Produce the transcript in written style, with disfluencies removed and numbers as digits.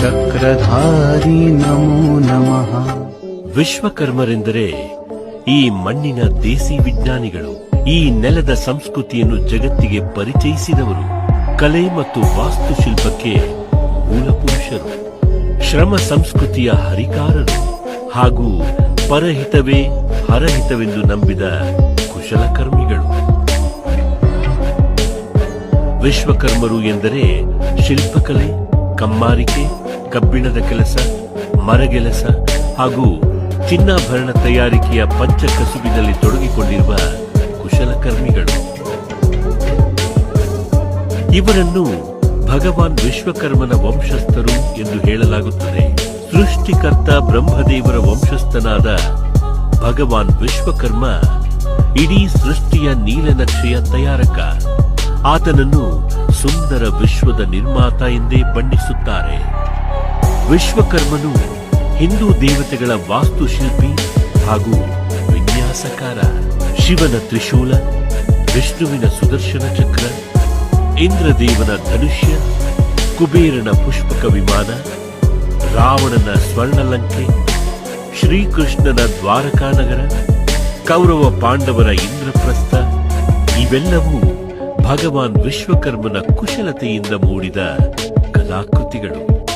ಚಕ್ರಧಾರಿ ನಮೋ ನಮಃ. ವಿಶ್ವಕರ್ಮರೆಂದರೆ ಈ ಮಣ್ಣಿನ ದೇಸಿ ವಿಜ್ಞಾನಿಗಳು. ಈ ನೆಲದ ಸಂಸ್ಕೃತಿಯನ್ನು ಜಗತ್ತಿಗೆ ಪರಿಚಯಿಸಿದವರು. ಕಲೆ ಮತ್ತು ವಾಸ್ತುಶಿಲ್ಪಕ್ಕೆ ಮೂಲಪುರುಷರು. ಶ್ರಮ ಸಂಸ್ಕೃತಿಯ ಹರಿಕಾರರು ಹಾಗೂ ಪರಹಿತವೇ ಹರಹಿತವೆಂದು ನಂಬಿದ ಕುಶಲಕರ್ಮಿಗಳು. ವಿಶ್ವಕರ್ಮರು ಎಂದರೆ ಶಿಲ್ಪಕಲೆ, ಕಮ್ಮಾರಿಕೆ, ಕಬ್ಬಿಣದ ಕೆಲಸ, ಮರಗೆಲಸ ಹಾಗೂ ಚಿನ್ನಾಭರಣ ತಯಾರಿಕೆಯ ಪಂಚ ಕಸುಬಿನಲ್ಲಿ ತೊಡಗಿಕೊಂಡಿರುವ ಕುಶಲಕರ್ಮಿಗಳು. ಇವರನ್ನು ಭಗವಾನ್ ವಿಶ್ವಕರ್ಮನ ವಂಶಸ್ಥರು ಎಂದು ಹೇಳಲಾಗುತ್ತದೆ. ಸೃಷ್ಟಿಕರ್ತ ಬ್ರಹ್ಮದೇವರ ವಂಶಸ್ಥನಾದ ಭಗವಾನ್ ವಿಶ್ವಕರ್ಮ ಇಡೀ ಸೃಷ್ಟಿಯ ನೀಲನಕ್ಷೆಯ ತಯಾರಕ. ಆತನನ್ನು ಸುಂದರ ವಿಶ್ವದ ನಿರ್ಮಾತ ಎಂದೇ ಬಣ್ಣಿಸುತ್ತಾರೆ. ವಿಶ್ವಕರ್ಮನು ಹಿಂದೂ ದೇವತೆಗಳ ವಾಸ್ತುಶಿಲ್ಪಿ ಹಾಗೂ ವಿನ್ಯಾಸಕಾರ. ಶಿವನ ತ್ರಿಶೂಲ, ವಿಷ್ಣುವಿನ ಸುದರ್ಶನ ಚಕ್ರ, ಇಂದ್ರದೇವನ ಧನುಷ್ಯ, ಕುಬೇರನ ಪುಷ್ಪಕ ವಿಮಾನ, ರಾವಣನ ಸ್ವರ್ಣಲಂಕೆ, ಶ್ರೀಕೃಷ್ಣನ ದ್ವಾರಕಾನಗರ, ಕೌರವ ಪಾಂಡವರ ಇಂದ್ರಪ್ರಸ್ಥ ಇವೆಲ್ಲವೂ ಭಗವಾನ್ ವಿಶ್ವಕರ್ಮನ ಕುಶಲತೆಯಿಂದ ಮೂಡಿದ ಕಲಾಕೃತಿಗಳು.